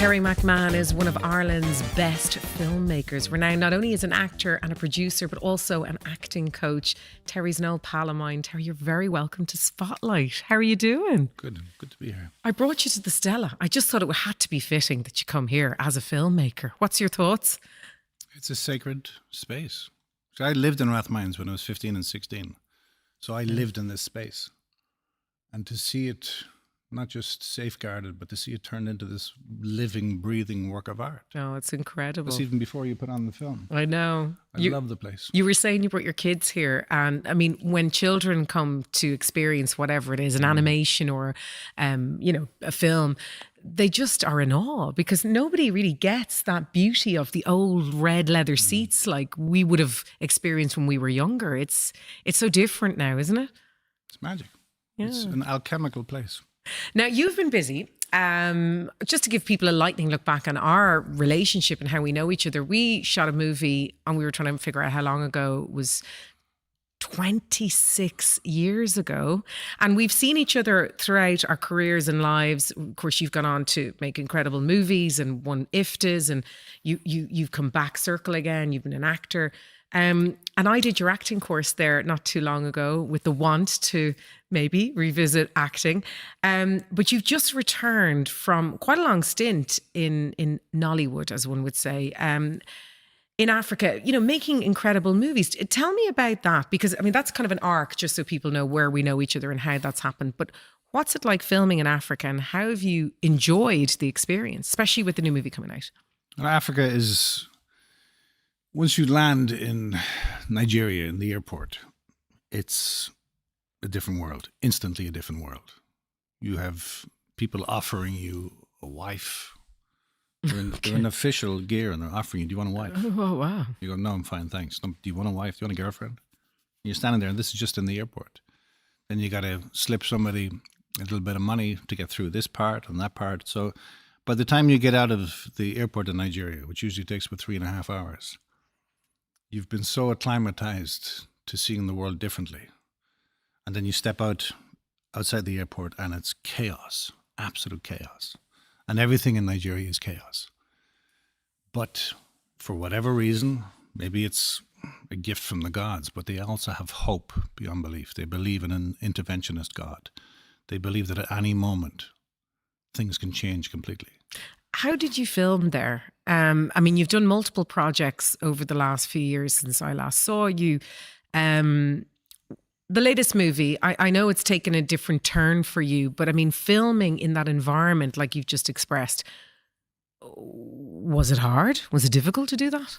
Terry McMahon is one of Ireland's best filmmakers, renowned not only as an actor and a producer, but also an acting coach. Terry's an old pal of mine. Terry, you're very welcome to Spotlight. How are you doing? Good to be here. I brought you to the Stella. I just thought it had to be fitting that you come here as a filmmaker. What's your thoughts? It's a sacred space. So I lived in Rathmines when I was 15 and 16. So I lived in this space. And to see it not just safeguarded, but to see it turned into this living, breathing work of art. Oh, it's incredible. That's even before you put on the film. I know. I love the place. You were saying you brought your kids here. And I mean, when children come to experience whatever it is, an animation or, a film, they just are in awe because nobody really gets that beauty of the old red leather seats like we would have experienced when we were younger. It's so different now, isn't it? It's magic. Yeah. It's an alchemical place. Now, you've been busy. Just to give people a lightning look back on our relationship and how we know each other, we shot a movie and we were trying to figure out how long ago. It was 26 years ago. And we've seen each other throughout our careers and lives. Of course, you've gone on to make incredible movies and won IFTAs, and you've come back circle again. You've been an actor. And I did your acting course there not too long ago with the want to maybe revisit acting. But you've just returned from quite a long stint in Nollywood, as one would say, in Africa, making incredible movies. Tell me about that, because, I mean, that's kind of an arc, just so people know where we know each other and how that's happened. But what's it like filming in Africa, and how have you enjoyed the experience, especially with the new movie coming out? Well, Africa is... Once you land in Nigeria in the airport, it's a different world, instantly a different world. You have people offering you a wife. They're in official gear and they're offering you, do you want a wife? Oh, wow. You go, no, I'm fine, thanks. No, do you want a wife? Do you want a girlfriend? And you're standing there and this is just in the airport. Then you got to slip somebody a little bit of money to get through this part and that part. So by the time you get out of the airport in Nigeria, which usually takes about 3.5 hours, you've been so acclimatized to seeing the world differently. And then you step outside the airport and it's chaos, absolute chaos. And everything in Nigeria is chaos. But for whatever reason, maybe it's a gift from the gods, but they also have hope beyond belief. They believe in an interventionist God. They believe that at any moment, things can change completely. How did you film there? I mean, you've done multiple projects over the last few years since I last saw you. The latest movie, I know it's taken a different turn for you, but I mean, filming in that environment, like you've just expressed, was it hard? Was it difficult to do that?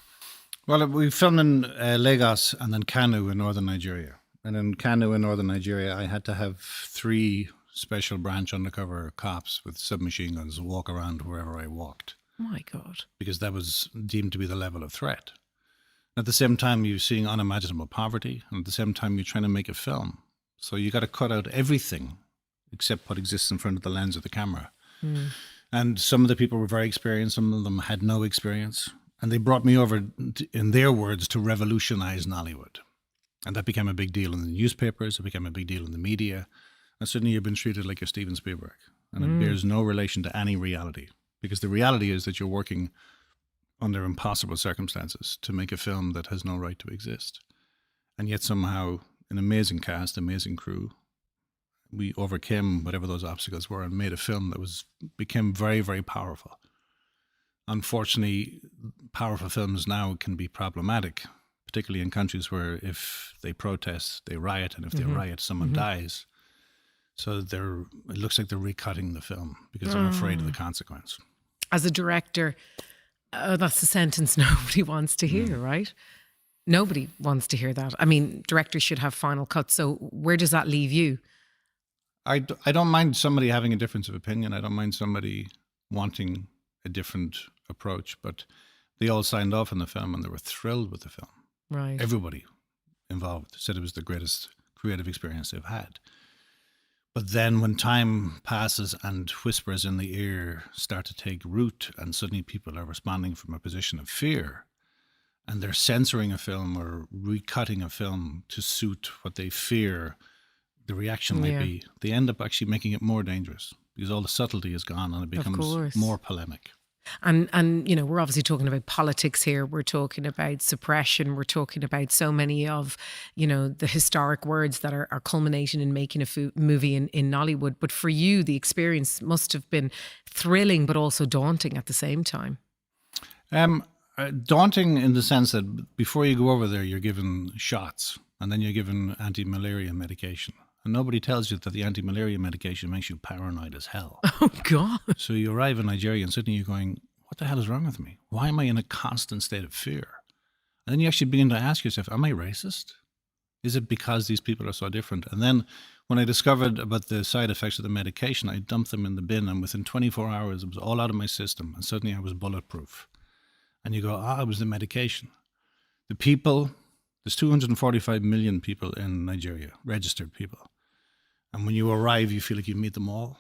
Well, we filmed in Lagos and then Kano in northern Nigeria. And in Kano in northern Nigeria, I had to have 3 special branch undercover cops with submachine guns walk around wherever I walked. Oh my God. Because that was deemed to be the level of threat. At the same time, you're seeing unimaginable poverty, and at the same time, you're trying to make a film. So you got to cut out everything except what exists in front of the lens of the camera. And some of the people were very experienced, some of them had no experience. And they brought me over, in their words, to revolutionize Nollywood. And that became a big deal in the newspapers, it became a big deal in the media. And suddenly you've been treated like you're Steven Spielberg. And it bears no relation to any reality. Because the reality is that you're working under impossible circumstances to make a film that has no right to exist. And yet somehow, an amazing cast, amazing crew, we overcame whatever those obstacles were and made a film that became very, very powerful. Unfortunately, powerful films now can be problematic, particularly in countries where if they protest, they riot, and if they riot, someone dies. So it looks like they're recutting the film because they're afraid of the consequence. As a director, that's a sentence nobody wants to hear, right? Nobody wants to hear that. I mean, directors should have final cuts. So where does that leave you? I don't mind somebody having a difference of opinion. I don't mind somebody wanting a different approach. But they all signed off on the film and they were thrilled with the film. Right. Everybody involved said it was the greatest creative experience they've had. But then when time passes and whispers in the ear start to take root and suddenly people are responding from a position of fear and they're censoring a film or recutting a film to suit what they fear the reaction might be, they end up actually making it more dangerous because all the subtlety is gone and it becomes more polemic. And you know, we're obviously talking about politics here. We're talking about suppression. We're talking about so many of, you know, the historic words that are culminating in making a movie in Nollywood. But for you, the experience must have been thrilling, but also daunting at the same time. Daunting in the sense that before you go over there, you're given shots, and then you're given anti-malaria medication. And nobody tells you that the anti-malaria medication makes you paranoid as hell. Oh, God. So you arrive in Nigeria and suddenly you're going, what the hell is wrong with me? Why am I in a constant state of fear? And then you actually begin to ask yourself, am I racist? Is it because these people are so different? And then when I discovered about the side effects of the medication, I dumped them in the bin, and within 24 hours, it was all out of my system. And suddenly I was bulletproof. And you go, it was the medication. The people, there's 245 million people in Nigeria, registered people. And when you arrive, you feel like you meet them all,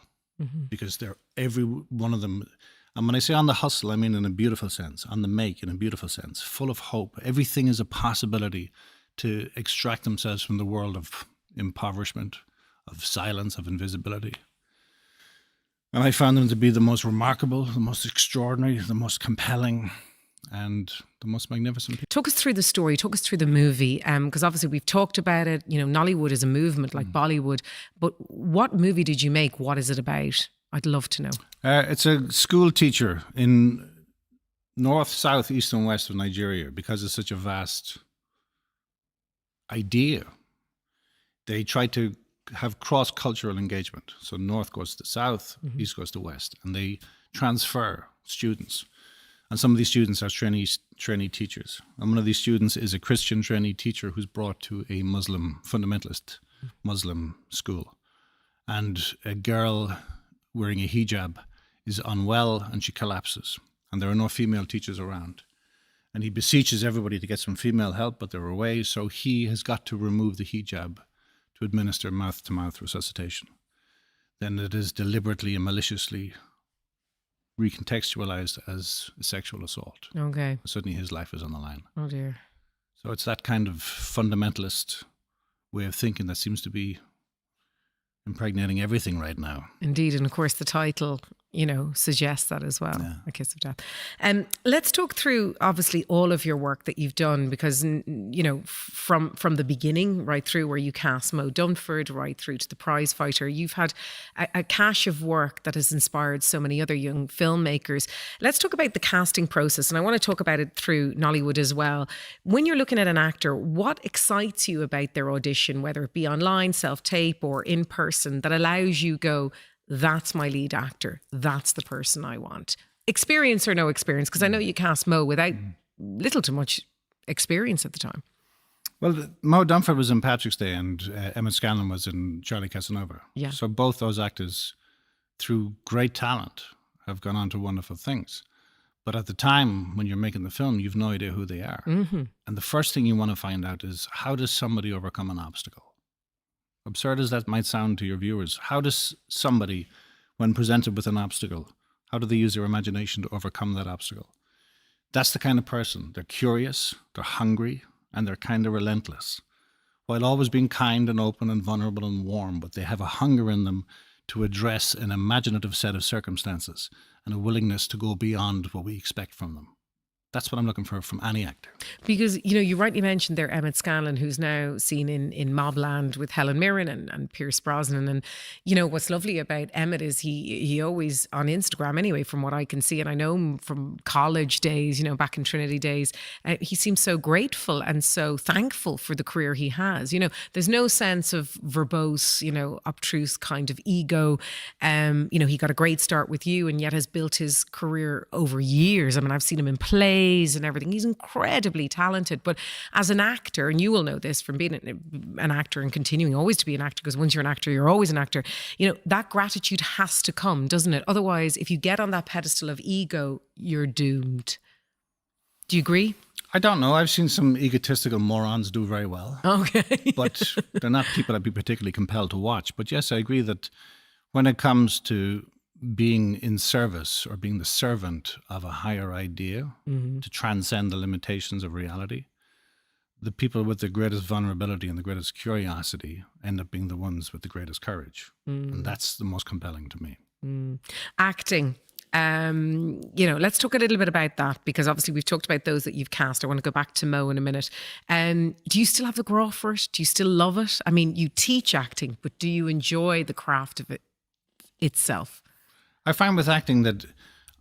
because they're every one of them. And when I say on the hustle, I mean in a beautiful sense, on the make in a beautiful sense, full of hope. Everything is a possibility to extract themselves from the world of impoverishment, of silence, of invisibility. And I found them to be the most remarkable, the most extraordinary, the most compelling, and the most magnificent people. Talk us through the story, talk us through the movie, because obviously we've talked about it. You know, Nollywood is a movement like Bollywood, but what movie did you make? What is it about? I'd love to know. It's a school teacher in north, south, east and west of Nigeria. Because it's such a vast idea, they try to have cross-cultural engagement. So north goes to south, east goes to west, and they transfer students. And some of these students are trainee teachers. And one of these students is a Christian trainee teacher who's brought to a Muslim, fundamentalist Muslim school. And a girl wearing a hijab is unwell and she collapses. And there are no female teachers around. And he beseeches everybody to get some female help, but they're away. So he has got to remove the hijab to administer mouth-to-mouth resuscitation. Then it is deliberately and maliciously recontextualized as a sexual assault. Okay. Suddenly his life is on the line. Oh, dear. So it's that kind of fundamentalist way of thinking that seems to be impregnating everything right now. Indeed. And of course, the title, you know, suggests that as well, Yeah. A Kiss of Death. Let's talk through, obviously, all of your work that you've done, because, you know, from the beginning right through where you cast Mo Dunford, right through to The Prize Fighter, you've had a cache of work that has inspired so many other young filmmakers. Let's talk about the casting process, and I want to talk about it through Nollywood as well. When you're looking at an actor, what excites you about their audition, whether it be online, self-tape or in person, that allows you go, that's my lead actor, that's the person I want? Experience or no experience? Because I know you cast Mo without little to much experience at the time. Well, Mo Dunford was in Patrick's Day and Emmett Scanlon was in Charlie Casanova. Yeah. So both those actors, through great talent, have gone on to wonderful things. But at the time when you're making the film, you've no idea who they are. And the first thing you want to find out is, how does somebody overcome an obstacle? Absurd as that might sound to your viewers, how does somebody, when presented with an obstacle, how do they use their imagination to overcome that obstacle? That's the kind of person. They're curious, they're hungry, and they're kind of relentless, while always being kind and open and vulnerable and warm, but they have a hunger in them to address an imaginative set of circumstances and a willingness to go beyond what we expect from them. That's what I'm looking for from any actor. Because, you know, you rightly mentioned there Emmett Scanlon, who's now seen in Mobland with Helen Mirren and Pierce Brosnan. And, you know, what's lovely about Emmett is he always, on Instagram anyway, from what I can see, and I know him from college days, you know, back in Trinity days, he seems so grateful and so thankful for the career he has. You know, there's no sense of verbose, you know, obtruse kind of ego. You know, he got a great start with you and yet has built his career over years. I mean, I've seen him in plays and everything. He's incredibly talented. But as an actor, and you will know this from being an actor and continuing always to be an actor, because once you're an actor, you're always an actor, you know, that gratitude has to come, doesn't it? Otherwise, if you get on that pedestal of ego, you're doomed. Do you agree? I don't know. I've seen some egotistical morons do very well. Okay. But they're not people I'd be particularly compelled to watch. But yes, I agree that when it comes to being in service or being the servant of a higher idea to transcend the limitations of reality, the people with the greatest vulnerability and the greatest curiosity end up being the ones with the greatest courage. And that's the most compelling to me. Acting. Let's talk a little bit about that, because obviously we've talked about those that you've cast. I want to go back to Mo in a minute. Do you still have the graw for it? Do you still love it? I mean, you teach acting, but do you enjoy the craft of it itself? I find with acting that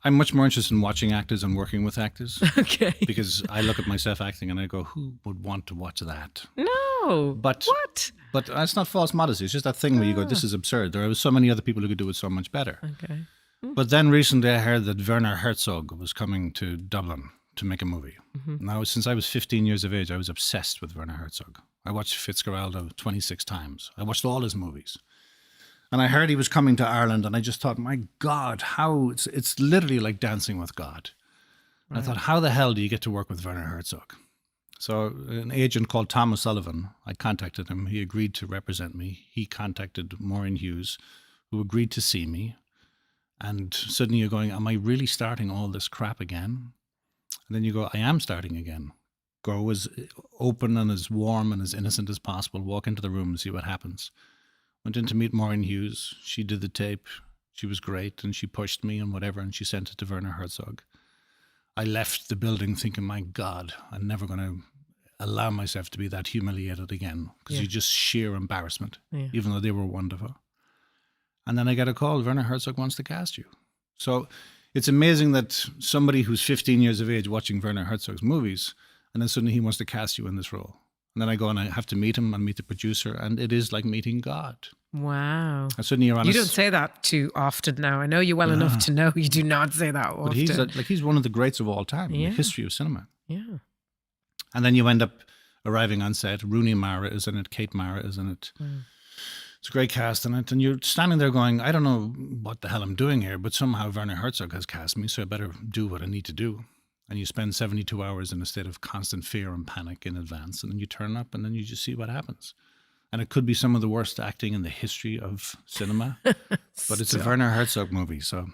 I'm much more interested in watching actors and working with actors. Okay. Because I look at myself acting and I go, who would want to watch that? No. But what? But it's not false modesty. It's just that thing where you go, this is absurd. There are so many other people who could do it so much better. Okay. But then recently I heard that Werner Herzog was coming to Dublin to make a movie. Now, since I was 15 years of age, I was obsessed with Werner Herzog. I watched Fitzgerald 26 times. I watched all his movies. And I heard he was coming to Ireland, and I just thought, my God, how it's literally like dancing with God. Right. I thought, how the hell do you get to work with Werner Herzog? So an agent called Tom O'Sullivan, I contacted him. He agreed to represent me. He contacted Maureen Hughes, who agreed to see me. And suddenly you're going, am I really starting all this crap again? And then you go, I am starting again. Go as open and as warm and as innocent as possible. Walk into the room and see what happens. Went in to meet Maureen Hughes. She did the tape. She was great, and she pushed me and whatever, and she sent it to Werner Herzog. I left the building thinking, my God, I'm never going to allow myself to be that humiliated again, because you just sheer embarrassment, even though they were wonderful. And then I get a call, Werner Herzog wants to cast you. So it's amazing that somebody who's 15 years of age watching Werner Herzog's movies, and then suddenly he wants to cast you in this role. And then I go and I have to meet him and meet the producer, and it is like meeting God. Wow. And suddenly you're on You don't say that too often now. I know you well enough to know you do not say that often. But he's one of the greats of all time in the history of cinema. Yeah. And then you end up arriving on set. Rooney Mara is in it. Kate Mara is in it. It's a great cast in it. And you're standing there going, I don't know what the hell I'm doing here, but somehow Werner Herzog has cast me, so I better do what I need to do. And you spend 72 hours in a state of constant fear and panic in advance. And then you turn up and then you just see what happens. And it could be some of the worst acting in the history of cinema. But it's a Werner Herzog movie, so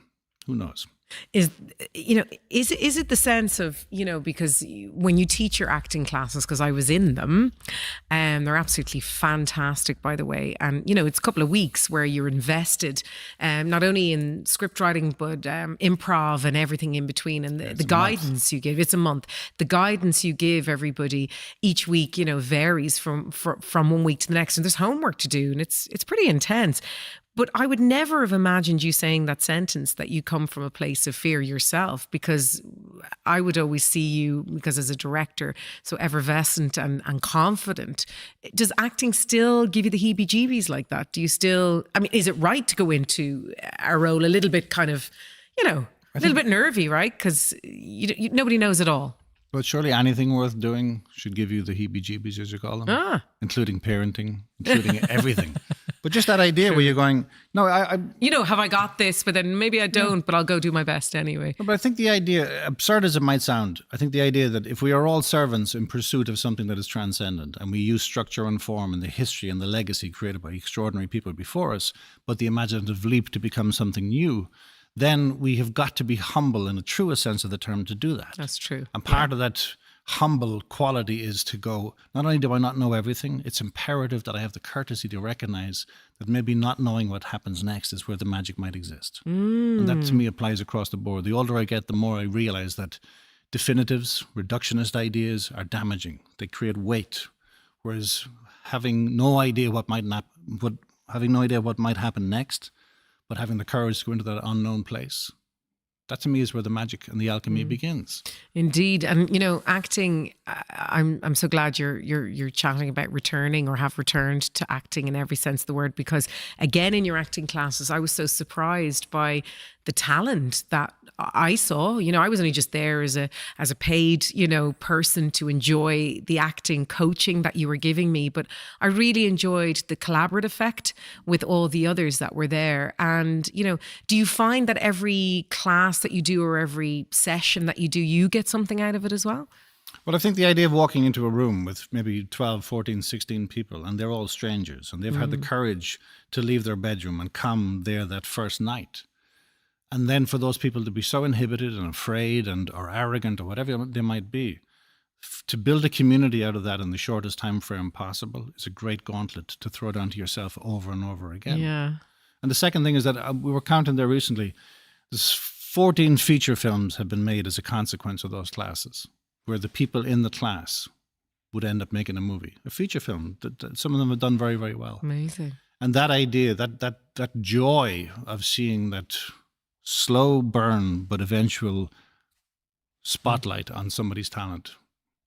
who knows? Is it the sense of, because when you teach your acting classes, because I was in them, they're absolutely fantastic, by the way. And, it's a couple of weeks where you're invested, not only in script writing, but improv and everything in between. And the guidance you give, it's a month. The guidance you give everybody each week, varies from one week to the next. And there's homework to do, and it's pretty intense. But I would never have imagined you saying that sentence, that you come from a place of fear yourself, because I would always see you, because as a director, so effervescent and confident. Does acting still give you the heebie-jeebies like that? Do you still, is it right to go into a role a little bit kind of, a little bit nervy, right? Because nobody knows it all. But surely anything worth doing should give you the heebie-jeebies, as you call them, including parenting, including everything. But just that idea where you're going, no, have I got this? But then maybe I don't, but I'll go do my best anyway. But I think the idea, absurd as it might sound, I think the idea that if we are all servants in pursuit of something that is transcendent, and we use structure and form and the history and the legacy created by extraordinary people before us, but the imaginative leap to become something new, then we have got to be humble in a truer sense of the term to do that. That's true. And part of that humble quality is to go, not only do I not know everything, it's imperative that I have the courtesy to recognize that maybe not knowing what happens next is where the magic might exist. And that to me applies across the board. The older I get, the more I realize that definitives, reductionist ideas are damaging. They create weight. Whereas having no idea what might happen next, but having the courage to go into that unknown place, that to me is where the magic and the alchemy begins. Indeed. And, acting, I'm so glad you're chatting about returning, or have returned to acting in every sense of the word, because again, in your acting classes, I was so surprised by the talent that I saw. I was only just there as a paid, person to enjoy the acting coaching that you were giving me. But I really enjoyed the collaborative effect with all the others that were there. And, do you find that every class that you do, or every session that you do, you get something out of it as well? Well, I think the idea of walking into a room with maybe 12, 14, 16 people, and they're all strangers, and they've had the courage to leave their bedroom and come there that first night. And then for those people to be so inhibited and afraid or arrogant or whatever they might be, to build a community out of that in the shortest time frame possible is a great gauntlet to throw down to yourself over and over again. Yeah. And the second thing is that we were counting there recently, there's 14 feature films have been made as a consequence of those classes, where the people in the class would end up making a movie, a feature film. That some of them have done very, very well. Amazing. And that idea, that joy of seeing that slow burn but eventual spotlight on somebody's talent.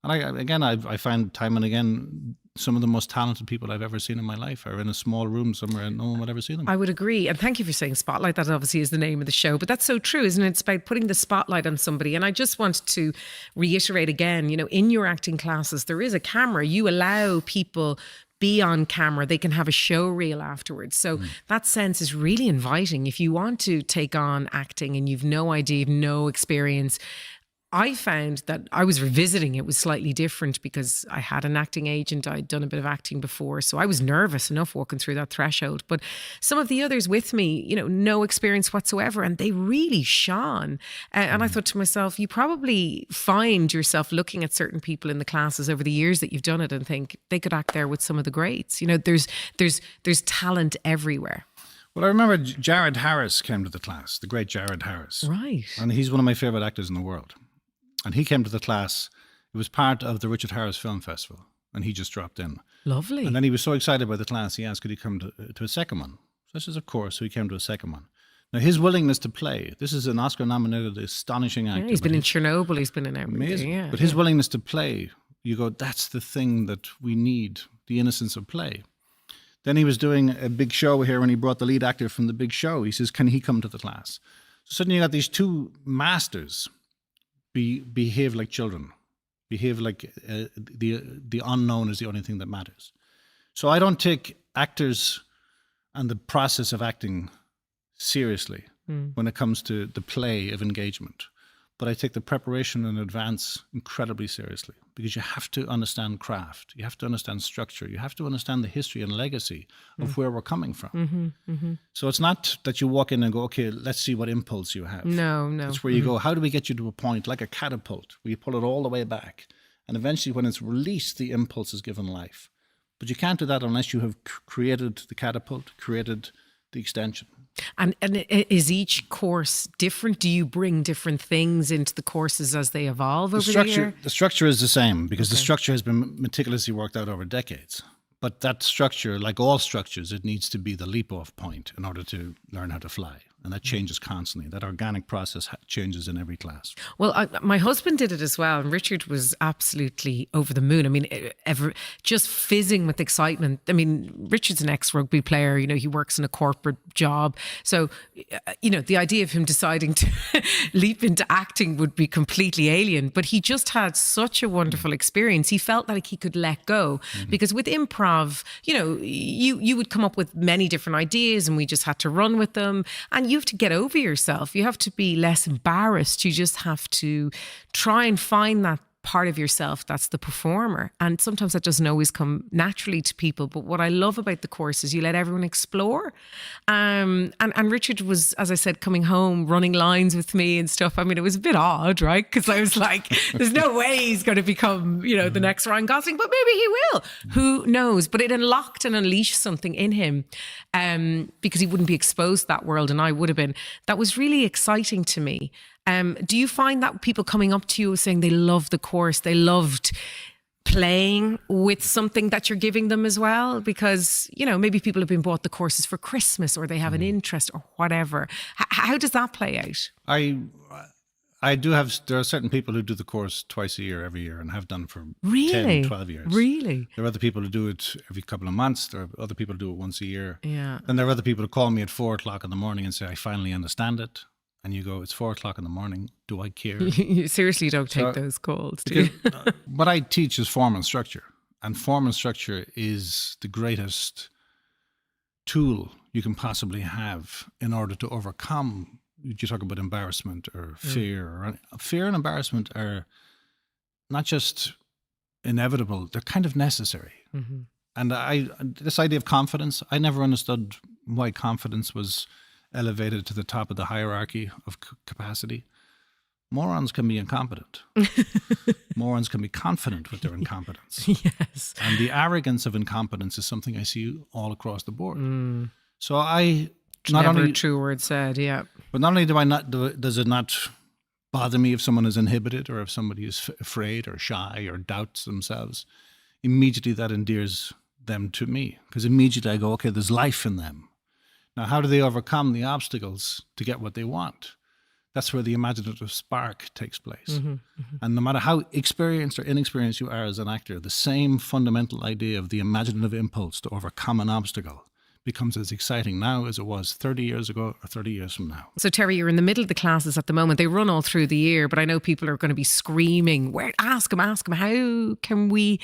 And I find time and again, some of the most talented people I've ever seen in my life are in a small room somewhere and no one would ever see them. I would agree. And thank you for saying spotlight. That obviously is the name of the show. But that's so true, isn't it? It's about putting the spotlight on somebody. And I just want to reiterate again, you know, in your acting classes, there is a camera. You allow people be on camera. They can have a show reel afterwards. So that sense is really inviting. If you want to take on acting and you've no idea, you've no experience, I found that I was revisiting it was slightly different because I had an acting agent. I'd done a bit of acting before. So I was nervous enough walking through that threshold. But some of the others with me, you know, no experience whatsoever. And they really shone. And I thought to myself, you probably find yourself looking at certain people in the classes over the years that you've done it and think they could act there with some of the greats. You know, there's talent everywhere. Well, I remember Jared Harris came to the class, the great Jared Harris. Right. And he's one of my favorite actors in the world. And he came to the class. It was part of the Richard Harris Film Festival, and he just dropped in. Lovely. And then he was so excited by the class, he asked, could he come to a second one? So I says, of course. So he came to a second one. Now, his willingness to play, this is an Oscar-nominated, astonishing actor. Yeah, he's been in Chernobyl, he's been in everything. Amazing. Yeah, but his willingness to play, you go, that's the thing that we need, the innocence of play. Then he was doing a big show here, and he brought the lead actor from the big show. He says, can he come to the class? So suddenly you got these two masters behave like children, behave like the unknown is the only thing that matters. So I don't take actors and the process of acting seriously when it comes to the play of engagement. But I take the preparation in advance incredibly seriously because you have to understand craft. You have to understand structure. You have to understand the history and legacy of where we're coming from. So it's not that you walk in and go, okay, let's see what impulse you have. No. It's where you go, how do we get you to a point like a catapult where you pull it all the way back? And eventually when it's released, the impulse is given life. But you can't do that unless you have created the catapult, created the extension. And is each course different? Do you bring different things into the courses as they evolve over the year? The structure is the same because the structure has been meticulously worked out over decades. But that structure, like all structures, it needs to be the leap-off point in order to learn how to fly. And that changes constantly. That organic process changes in every class. Well, my husband did it as well. And Richard was absolutely over the moon. I mean, just fizzing with excitement. I mean, Richard's an ex-rugby player. You know, he works in a corporate job. So, you know, the idea of him deciding to leap into acting would be completely alien. But he just had such a wonderful experience. He felt like he could let go. Because with improv, you know, you would come up with many different ideas and we just had to run with them. And you have to get over yourself. You have to be less embarrassed. You just have to try and find that part of yourself that's the performer. And sometimes that doesn't always come naturally to people. But what I love about the course is you let everyone explore. And Richard was, as I said, coming home, running lines with me and stuff. I mean, it was a bit odd, right? Because I was like, there's no way he's going to become, you know, the next Ryan Gosling, but maybe he will. Who knows? But it unlocked and unleashed something in him because he wouldn't be exposed to that world and I would have been. That was really exciting to me. Do you find that people coming up to you saying they love the course, they loved playing with something that you're giving them as well? Because, you know, maybe people have been bought the courses for Christmas or they have an interest or whatever. How does that play out? I do have, there are certain people who do the course twice a year, every year, and have done for Really? 10, 12 years. Really? There are other people who do it every couple of months. There are other people who do it once a year. Yeah. Then there are other people who call me at 4:00 in the morning and say, I finally understand it. And you go, it's 4:00 in the morning. Do I care? You seriously don't take those calls, do you? What I teach is form and structure. And form and structure is the greatest tool you can possibly have in order to overcome. You talk about embarrassment or fear. Fear and embarrassment are not just inevitable, they're kind of necessary. And this idea of confidence, I never understood why confidence was elevated to the top of the hierarchy of capacity. Morons can be incompetent. Morons can be confident with their incompetence. Yes. And the arrogance of incompetence is something I see all across the board. So I not Never only a true word said, yeah. But not only does it not bother me if someone is inhibited or if somebody is afraid or shy or doubts themselves, immediately that endears them to me, because immediately I go, okay, there's life in them. Now, how do they overcome the obstacles to get what they want? That's where the imaginative spark takes place. And no matter how experienced or inexperienced you are as an actor, the same fundamental idea of the imaginative impulse to overcome an obstacle becomes as exciting now as it was 30 years ago or 30 years from now. So, Terry, you're in the middle of the classes at the moment. They run all through the year, but I know people are going to be screaming, ask them, how can we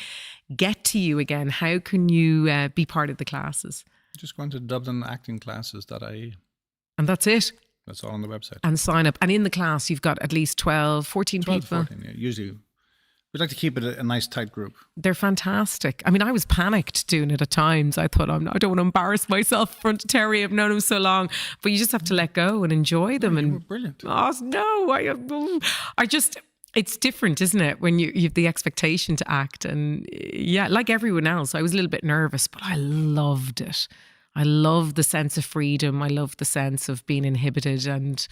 get to you again? How can you be part of the classes? Just go into dublinactingclasses.ie. And that's it? That's all on the website. And sign up. And in the class, you've got at least 12, 14 12 people? 14, yeah. Usually, we'd like to keep it a nice, tight group. They're fantastic. I mean, I was panicked doing it at times. I thought, I don't want to embarrass myself in front of Terry. I've known him so long. But you just have to let go and enjoy them. You were brilliant. Oh, no. It's different, isn't it? When you have the expectation to act. And yeah, like everyone else, I was a little bit nervous, but I loved it. I love the sense of freedom. I love the sense of being inhibited and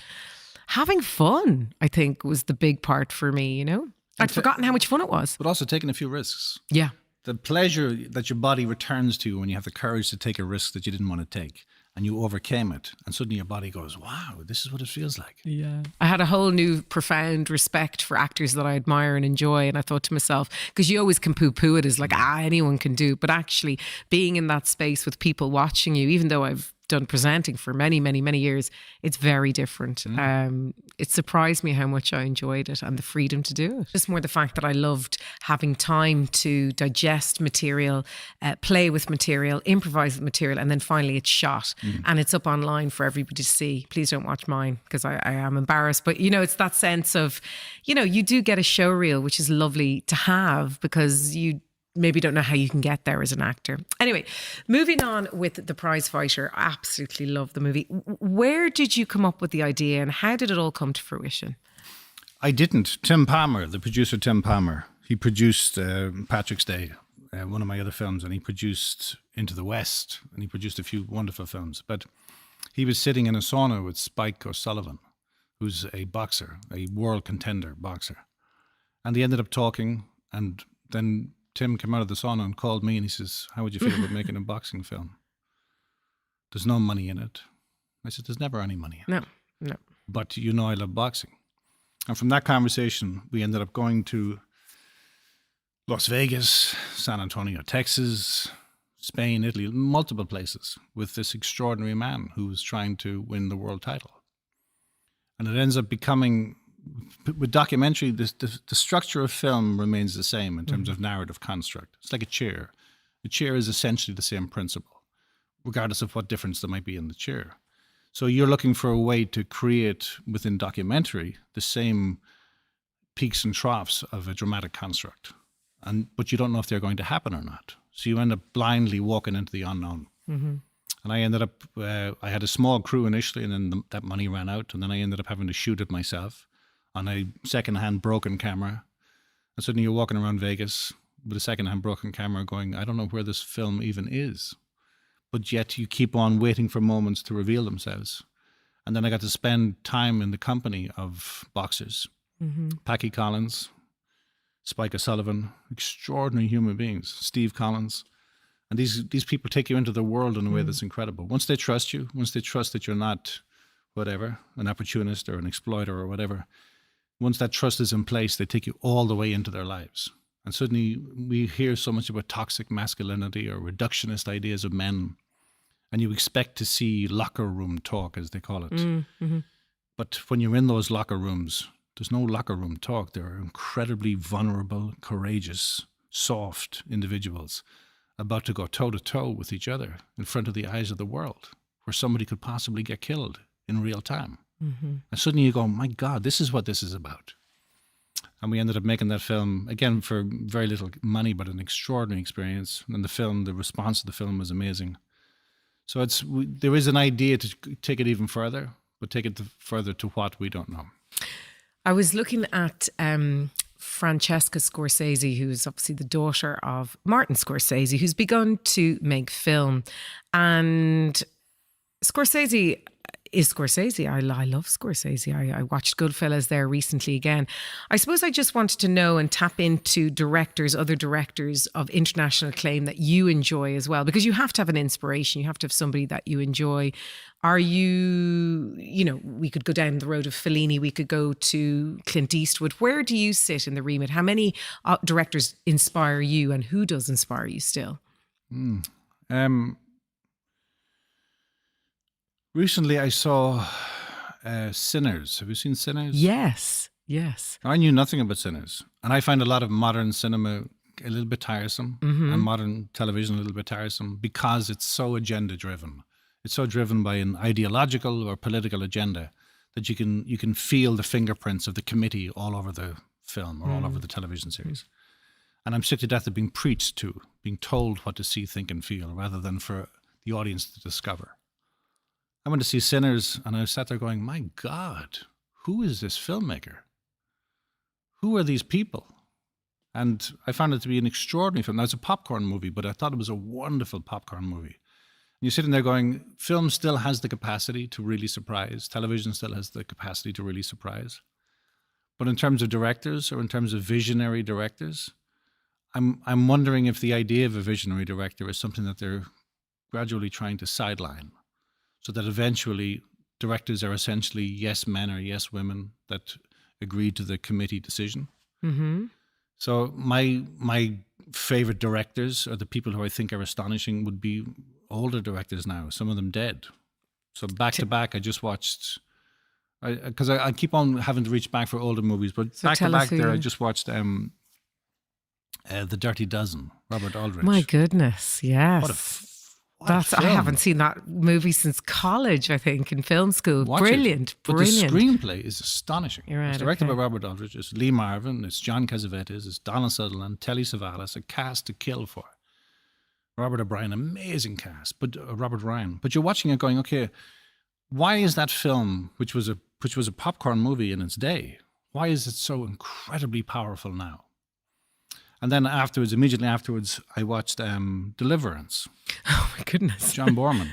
having fun, I think, was the big part for me, you know? I'd forgotten how much fun it was. But also taking a few risks. Yeah. The pleasure that your body returns to when you have the courage to take a risk that you didn't want to take and you overcame it, and suddenly your body goes, wow, this is what it feels like. Yeah. I had a whole new profound respect for actors that I admire and enjoy. And I thought to myself, because you always can poo-poo it as like, anyone can do. But actually being in that space with people watching you, even though I've done presenting for many, many, many years, it's very different. It surprised me how much I enjoyed it and the freedom to do it. Just more the fact that I loved having time to digest material, play with material, improvise with material, and then finally it's shot and it's up online for everybody to see. Please don't watch mine because I am embarrassed. But, you know, it's that sense of, you know, you do get a show reel, which is lovely to have because you maybe don't know how you can get there as an actor. Anyway, moving on with The Prize Fighter. I absolutely love the movie. Where did you come up with the idea and how did it all come to fruition? I didn't. Tim Palmer, the producer Tim Palmer, he produced Patrick's Day, one of my other films, and he produced Into the West, and he produced a few wonderful films. But he was sitting in a sauna with Spike O'Sullivan, who's a boxer, a world contender boxer. And they ended up talking, and then Tim came out of the sauna and called me and he says, how would you feel about making a boxing film? There's no money in it. I said, there's never any money in it. No. But you know I love boxing. And from that conversation, we ended up going to Las Vegas, San Antonio, Texas, Spain, Italy, multiple places with this extraordinary man who was trying to win the world title. And it ends up becoming... With documentary, the structure of film remains the same in terms of narrative construct. It's like a chair. A chair is essentially the same principle, regardless of what difference there might be in the chair. So you're looking for a way to create within documentary the same peaks and troughs of a dramatic construct, but you don't know if they're going to happen or not. So you end up blindly walking into the unknown. And I ended up, I had a small crew initially, and then that money ran out, and then I ended up having to shoot it myself on a second-hand broken camera. And suddenly you're walking around Vegas with a second-hand broken camera going, I don't know where this film even is. But yet you keep on waiting for moments to reveal themselves. And then I got to spend time in the company of boxers. Packy Collins, Spike O'Sullivan, extraordinary human beings, Steve Collins. And these people take you into the world in a way that's incredible. Once they trust you, once they trust that you're not whatever, an opportunist or an exploiter or whatever, once that trust is in place, they take you all the way into their lives. And suddenly we hear so much about toxic masculinity or reductionist ideas of men. And you expect to see locker room talk, as they call it. But when you're in those locker rooms, there's no locker room talk. They're incredibly vulnerable, courageous, soft individuals about to go toe-to-toe with each other in front of the eyes of the world, where somebody could possibly get killed in real time. And suddenly you go, my God, this is what this is about. And we ended up making that film, again, for very little money, but an extraordinary experience. And the response to the film was amazing. So there is an idea to take it even further, but take it further to what we don't know. I was looking at Francesca Scorsese, who's obviously the daughter of Martin Scorsese, who's begun to make film. And Scorsese, is Scorsese. I love Scorsese. I watched Goodfellas there recently again. I suppose I just wanted to know and tap into other directors of international acclaim that you enjoy as well, because you have to have an inspiration. You have to have somebody that you enjoy. Are you, we could go down the road of Fellini, we could go to Clint Eastwood. Where do you sit in the remit? How many directors inspire you, and who does inspire you still? Recently, I saw Sinners. Have you seen Sinners? Yes. I knew nothing about Sinners. And I find a lot of modern cinema a little bit tiresome, and modern television a little bit tiresome, because it's so agenda-driven. It's so driven by an ideological or political agenda that you can feel the fingerprints of the committee all over the film or all over the television series. And I'm sick to death of being preached to, being told what to see, think, and feel, rather than for the audience to discover. I went to see Sinners, and I sat there going, my God, who is this filmmaker? Who are these people? And I found it to be an extraordinary film. Now, it's a popcorn movie, but I thought it was a wonderful popcorn movie. And you're sitting there going, film still has the capacity to really surprise. Television still has the capacity to really surprise. But in terms of directors, or in terms of visionary directors, I'm wondering if the idea of a visionary director is something that they're gradually trying to sideline, so that eventually directors are essentially yes men or yes women that agree to the committee decision. Mm-hmm. So my favorite directors, or the people who I think are astonishing, would be older directors now, some of them dead. So back to back, I just watched, because I keep on having to reach back for older movies, but back to back there, I just watched The Dirty Dozen, Robert Aldrich. My goodness, yes. What a film. I haven't seen that movie since college, I think, in film school. Watch Brilliant. It. But the screenplay is astonishing. You're right, it's directed by Robert Aldrich. It's Lee Marvin. It's John Cassavetes. It's Donald Sutherland. Telly Savalas. A cast to kill for. Robert O'Brien. Amazing cast. But Robert Ryan. But you're watching it going, okay, why is that film, which was a popcorn movie in its day, why is it so incredibly powerful now? And then immediately afterwards, I watched Deliverance. Oh my goodness. John Borman.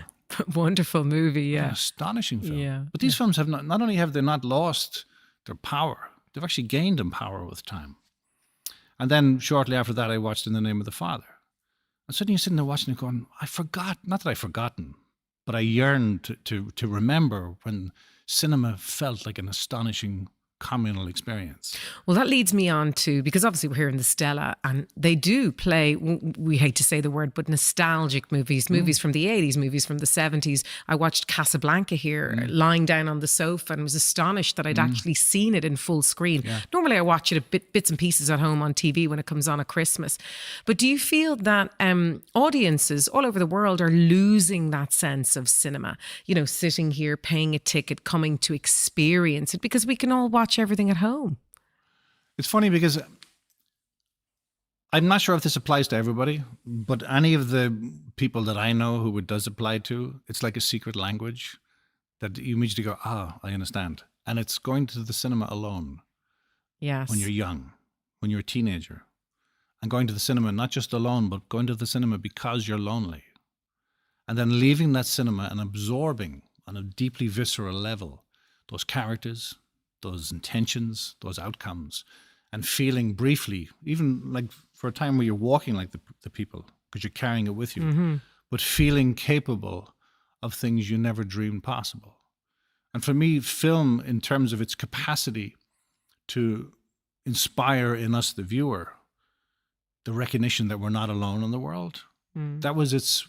Wonderful movie, yeah. An astonishing film. Yeah. But these films have not only have they not lost their power, they've actually gained in power with time. And then shortly after that, I watched In the Name of the Father. And suddenly you're sitting there watching it going, not that I've forgotten, but I yearned to remember when cinema felt like an astonishing communal experience. Well, that leads me on to, because obviously we're here in the Stella, and they do play, we hate to say the word, but nostalgic movies from the 80s, movies from the 70s. I watched Casablanca here, lying down on the sofa, and was astonished that I'd actually seen it in full screen. Yeah. Normally I watch it bits and pieces at home on TV when it comes on at Christmas. But do you feel that audiences all over the world are losing that sense of cinema? Sitting here, paying a ticket, coming to experience it, because we can all watch everything at home. It's funny because I'm not sure if this applies to everybody, but any of the people that I know who it does apply to, it's like a secret language that you immediately go, I understand. And it's going to the cinema alone. Yes. When you're young, when you're a teenager, and going to the cinema, not just alone, but going to the cinema because you're lonely. And then leaving that cinema and absorbing on a deeply visceral level those characters, those intentions, those outcomes, and feeling briefly, even like for a time where you're walking like the people, because you're carrying it with you, but feeling capable of things you never dreamed possible. And for me, film, in terms of its capacity to inspire in us, the viewer, the recognition that we're not alone in the world, that was its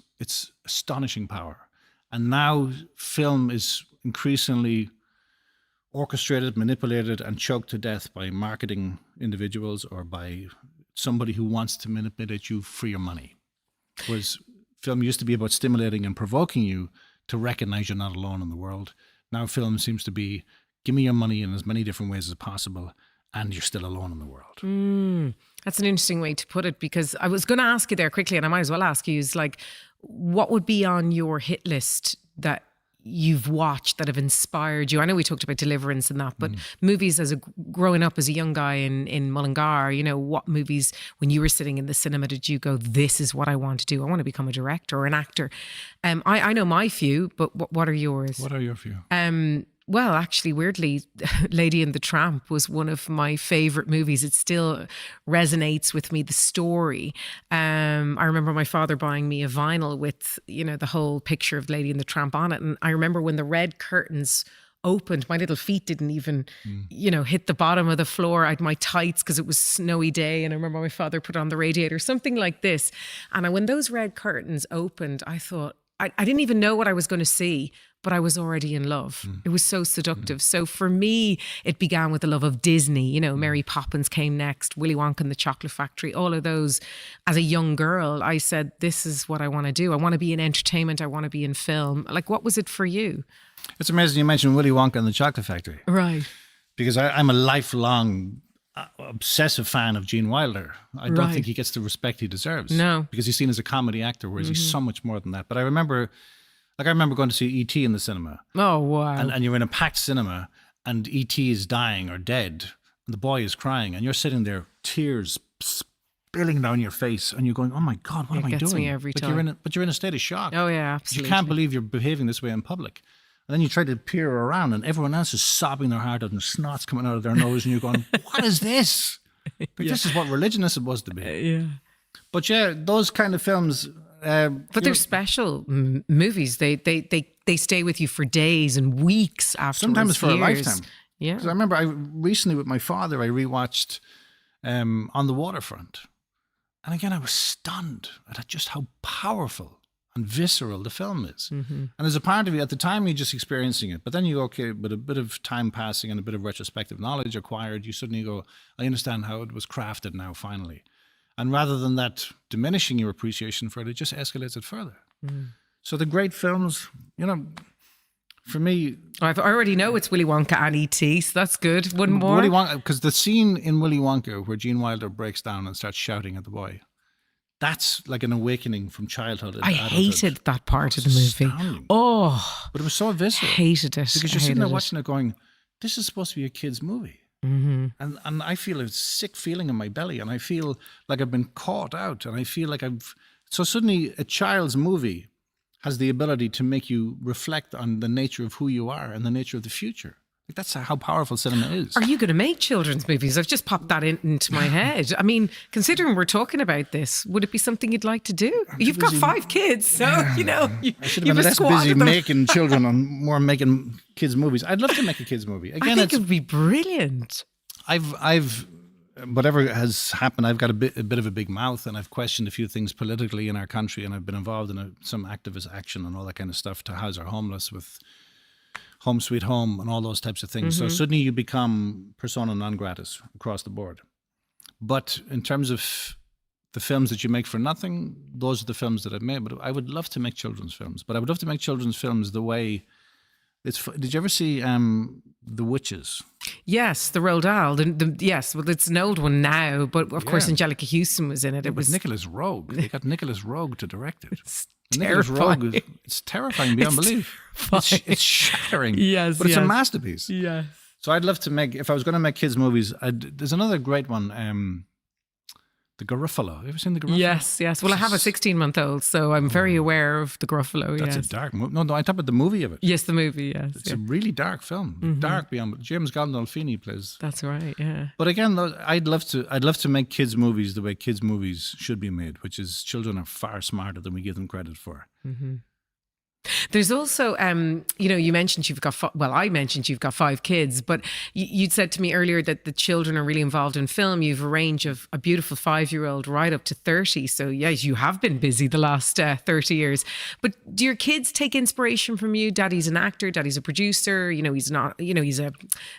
astonishing power. And now film is increasingly orchestrated, manipulated, and choked to death by marketing individuals or by somebody who wants to manipulate you for your money. Whereas film used to be about stimulating and provoking you to recognize you're not alone in the world. Now film seems to be, give me your money in as many different ways as possible, and you're still alone in the world. That's an interesting way to put it, because I was going to ask you there quickly, and I might as well ask you, is like, what would be on your hit list that you've watched that have inspired you? I know we talked about Deliverance and that, but movies growing up as a young guy in Mullingar, you know, what movies, when you were sitting in the cinema, did you go, this is what I want to do? I want to become a director or an actor. I know my few, but what are yours? What are your few? Well, actually, weirdly, Lady and the Tramp was one of my favorite movies. It still resonates with me, the story. I remember my father buying me a vinyl with, you know, the whole picture of Lady and the Tramp on it. And I remember when the red curtains opened, my little feet didn't even, you know, hit the bottom of the floor. I had my tights because it was snowy day. And I remember my father put on the radiator, something like this. And when those red curtains opened, I thought, I didn't even know what I was going to see, but I was already in love. It was so seductive. So for me, it began with the love of Disney. You know, Mary Poppins came next, Willy Wonka and the Chocolate Factory, all of those. As a young girl, I said, this is what I want to do. I want to be in entertainment. I want to be in film. Like, what was it for you? It's amazing you mentioned Willy Wonka and the Chocolate Factory. Right. Because I'm a lifelong obsessive fan of Gene Wilder. I don't think he gets the respect he deserves. No. Because he's seen as a comedy actor, whereas he's so much more than that. But I remember going to see E.T. in the cinema. Oh, wow. And you're in a packed cinema and E.T. is dying or dead and the boy is crying and you're sitting there, tears spilling down your face and you're going, oh my God, what am I doing? It gets me every time. But you're in a state of shock. Oh, yeah, absolutely. You can't believe you're behaving this way in public. And then you try to peer around and everyone else is sobbing their heart out and snot's coming out of their nose and you're going, what is this? Like, this is what religion is supposed to be. Yeah. But yeah, those kind of films... but they're special movies. They stay with you for days and weeks afterwards. Sometimes for years. a lifetime. Yeah. Because I remember recently with my father, I rewatched On the Waterfront. And again, I was stunned at just how powerful and visceral the film is. And there's a part of you, at the time you're just experiencing it, but then you go, okay, with a bit of time passing and a bit of retrospective knowledge acquired, you suddenly go, I understand how it was crafted now, finally. And rather than that diminishing your appreciation for it, it just escalates it further. So the great films, you know, for me... I already know it's Willy Wonka and E.T., so that's good. One more? Willy Wonka, because the scene in Willy Wonka where Gene Wilder breaks down and starts shouting at the boy, that's like an awakening from childhood. I hated that part of the movie. Astounding. Oh. But it was so visceral. Hated it. Because you're sitting there watching it going, this is supposed to be a kid's movie. And I feel a sick feeling in my belly and I feel like I've been caught out and I feel like so suddenly a child's movie has the ability to make you reflect on the nature of who you are and the nature of the future. Like that's how powerful cinema is. Are you going to make children's movies? I've just popped that into my head. I mean, considering we're talking about this, would it be something you'd like to do? You've got 5 kids, so, you know, I should have been less busy making children and more making kids' movies. I'd love to make a kids' movie. Again, I think it would be brilliant. I've whatever has happened, I've got a bit of a big mouth and I've questioned a few things politically in our country and I've been involved in some activist action and all that kind of stuff to house our homeless with Home Sweet Home and all those types of things. So suddenly you become persona non gratis across the board. But in terms of the films that you make for nothing, those are the films that I've made. But I would love to make children's films. But I would love to make children's films the way... Did you ever see The Witches? Yes, the Roald Dahl. Yes, well, it's an old one now, but of course Angelica Houston was in it. It was Nicholas Roeg. They got Nicholas Roeg to direct it. It's Nicholas terrifying. Roeg it's terrifying beyond belief. It's shattering. Yes, but it's a masterpiece. Yes. So I'd love to make, if I was going to make kids' movies, there's another great one, The Garofalo. Have you ever seen The Garofalo? Yes. Well, I have a 16-month-old, so I'm very aware of The Garofalo. That's a dark movie. No, I talk about the movie of it. Yes, the movie, yes. It's a really dark film. Dark beyond. James Gandolfini plays. That's right, yeah. But again, I'd love to make kids' movies the way kids' movies should be made, which is children are far smarter than we give them credit for. There's also, you know, you mentioned I mentioned you've got 5 kids, but you'd said to me earlier that the children are really involved in film. You've a range of a beautiful 5-year-old right up to 30. So yes, you have been busy the last 30 years. But do your kids take inspiration from you? Daddy's an actor, daddy's a producer, you know, he's not, you know, he's an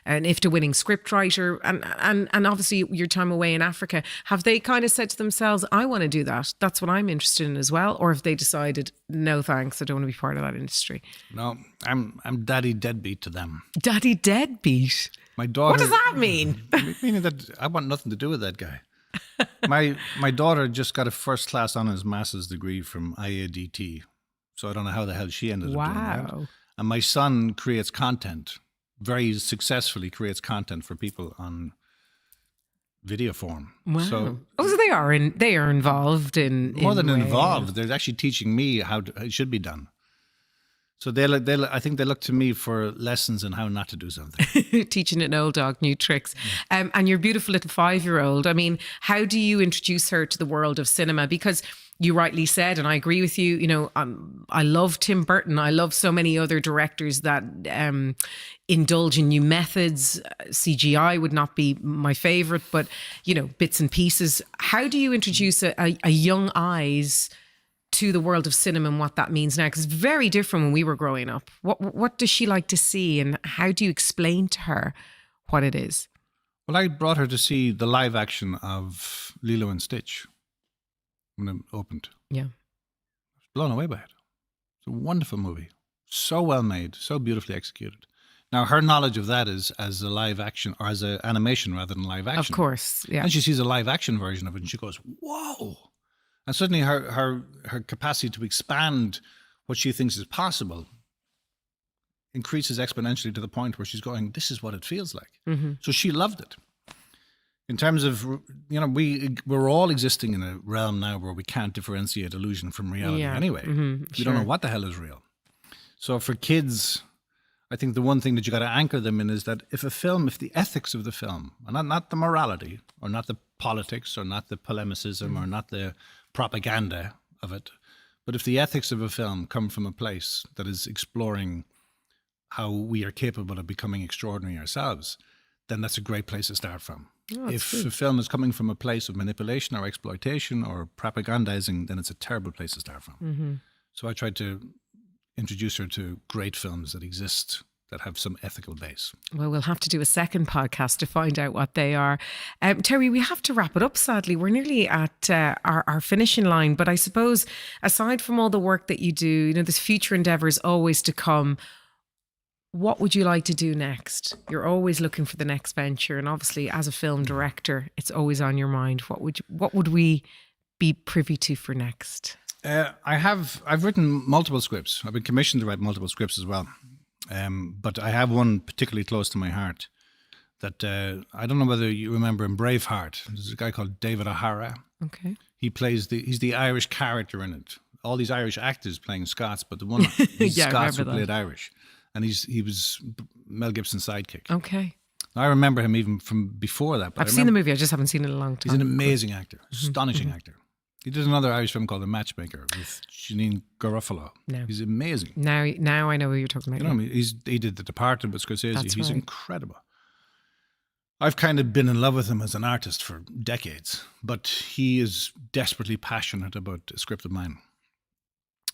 IFTA winning scriptwriter and obviously your time away in Africa. Have they kind of said to themselves, I want to do that. That's what I'm interested in as well. Or have they decided, no, thanks, I don't want to be part of that industry? No, I'm daddy deadbeat to them. Daddy deadbeat? My daughter. What does that mean? Meaning that I want nothing to do with that guy. My daughter just got a first-class honours master's degree from IADT, so I don't know how the hell she ended up doing that. And my son creates content, very successfully creates content for people on video form. Wow. So So they are involved in more than ways. involved, they're actually teaching me how it should be done. So I think they look to me for lessons in how not to do something. Teaching an old dog new tricks. And your beautiful little 5-year-old, I mean, how do you introduce her to the world of cinema? Because you rightly said, and I agree with you, you know, I love Tim Burton. I love so many other directors that indulge in new methods. CGI would not be my favorite, but, you know, bits and pieces. How do you introduce a young eyes to the world of cinema and what that means now? Because it's very different when we were growing up. What does she like to see, and how do you explain to her what it is? Well, I brought her to see the live action of Lilo and Stitch when it opened. Yeah. I was blown away by it. It's a wonderful movie. So well made, so beautifully executed. Now, her knowledge of that is as a live action, or as an animation rather than live action. Of course, yeah. And she sees a live action version of it and she goes, whoa. And suddenly her capacity to expand what she thinks is possible increases exponentially to the point where she's going, this is what it feels like. Mm-hmm. So she loved it. In terms of, you know, we're all existing in a realm now where we can't differentiate illusion from reality anyway. Mm-hmm. We don't know what the hell is real. So for kids, I think the one thing that you got to anchor them in is that if the ethics of the film, and not the morality, or not the politics, or not the polemicism, or not the propaganda of it, but if the ethics of a film come from a place that is exploring how we are capable of becoming extraordinary ourselves, then that's a great place to start from. If a film is coming from a place of manipulation or exploitation or propagandizing, then it's a terrible place to start from. Mm-hmm. So I tried to introduce her to great films that exist, that have some ethical base. Well, we'll have to do a second podcast to find out what they are. Terry, we have to wrap it up, sadly. We're nearly at our finishing line. But I suppose, aside from all the work that you do, you know, there's future endeavours always to come. What would you like to do next? You're always looking for the next venture. And obviously, as a film director, it's always on your mind. What would we be privy to for next? I've written multiple scripts. I've been commissioned to write multiple scripts as well. But I have one particularly close to my heart that I don't know whether you remember in Braveheart. There's a guy called David O'Hara. Okay. He's the Irish character in it. All these Irish actors playing Scots, but the one he's Scots who played Irish. And he was Mel Gibson's sidekick. Okay. I remember him even from before that. But I've seen the movie. I just haven't seen it in a long time. He's an amazing actor, astonishing actor. He did another Irish film called The Matchmaker with Janine Garofalo. No. He's amazing. Now I know who you're talking about. You know, he did The Departed with Scorsese. That's He's right. incredible. I've kind of been in love with him as an artist for decades, but he is desperately passionate about a script of mine.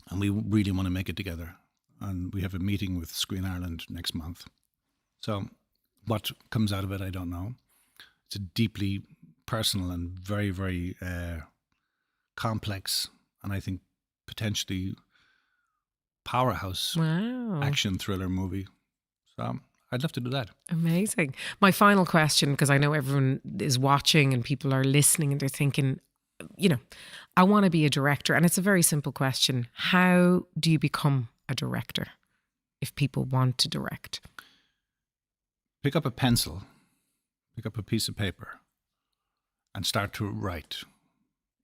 And we really want to make it together. And we have a meeting with Screen Ireland next month. So what comes out of it, I don't know. It's a deeply personal and very, very complex, and I think potentially powerhouse action thriller movie. So I'd love to do that. Amazing. My final question, because I know everyone is watching and people are listening and they're thinking, you know, I want to be a director. And it's a very simple question. How do you become a director if people want to direct? Pick up a pencil, pick up a piece of paper, and start to write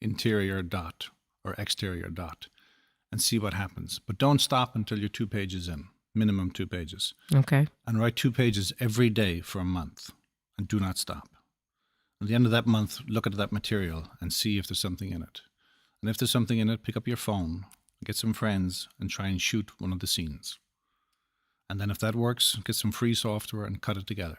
interior dot or exterior dot and see what happens. But don't stop until you're 2 pages in, minimum 2 pages. Okay. And write 2 pages every day for a month and do not stop. At the end of that month, look at that material and see if there's something in it. And if there's something in it, pick up your phone, get some friends and try and shoot one of the scenes. And then if that works, get some free software and cut it together.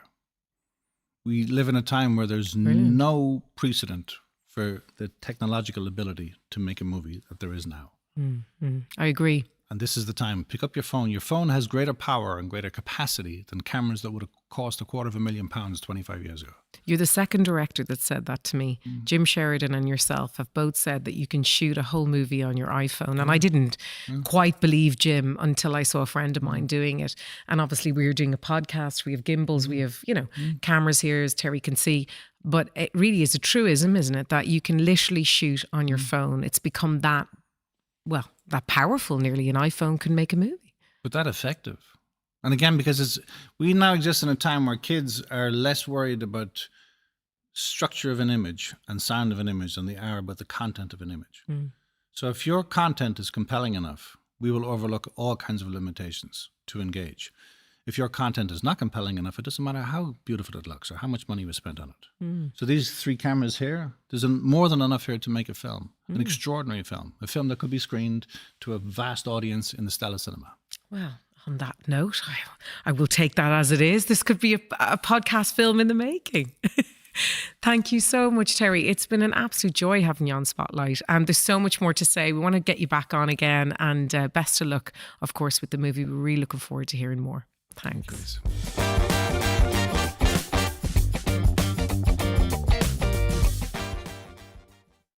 We live in a time where there's no precedent for the technological ability to make a movie that there is now. Mm-hmm. I agree. And this is the time. Pick up your phone. Your phone has greater power and greater capacity than cameras that would have cost £250,000 25 years ago. You're the second director that said that to me. Jim Sheridan and yourself have both said that you can shoot a whole movie on your iPhone. And I didn't quite believe Jim until I saw a friend of mine doing it. And obviously we were doing a podcast. We have gimbals. We have, you know, cameras here, as Terry can see. But it really is a truism, isn't it? That you can literally shoot on your phone. It's become that powerful nearly. An iPhone can make a movie. but that effective. And again, because we now exist in a time where kids are less worried about structure of an image and sound of an image than they are about the content of an image. So if your content is compelling enough, we will overlook all kinds of limitations to engage. If your content is not compelling enough, it doesn't matter how beautiful it looks or how much money was spent on it. So these 3 cameras here, there's more than enough here to make a film, an extraordinary film, a film that could be screened to a vast audience in the Stella cinema. Well, on that note, I will take that as it is. This could be a podcast film in the making. Thank you so much, Terry. It's been an absolute joy having you on Spotlight. And there's so much more to say. We want to get you back on again. And best of luck, of course, with the movie. We're really looking forward to hearing more. Thanks.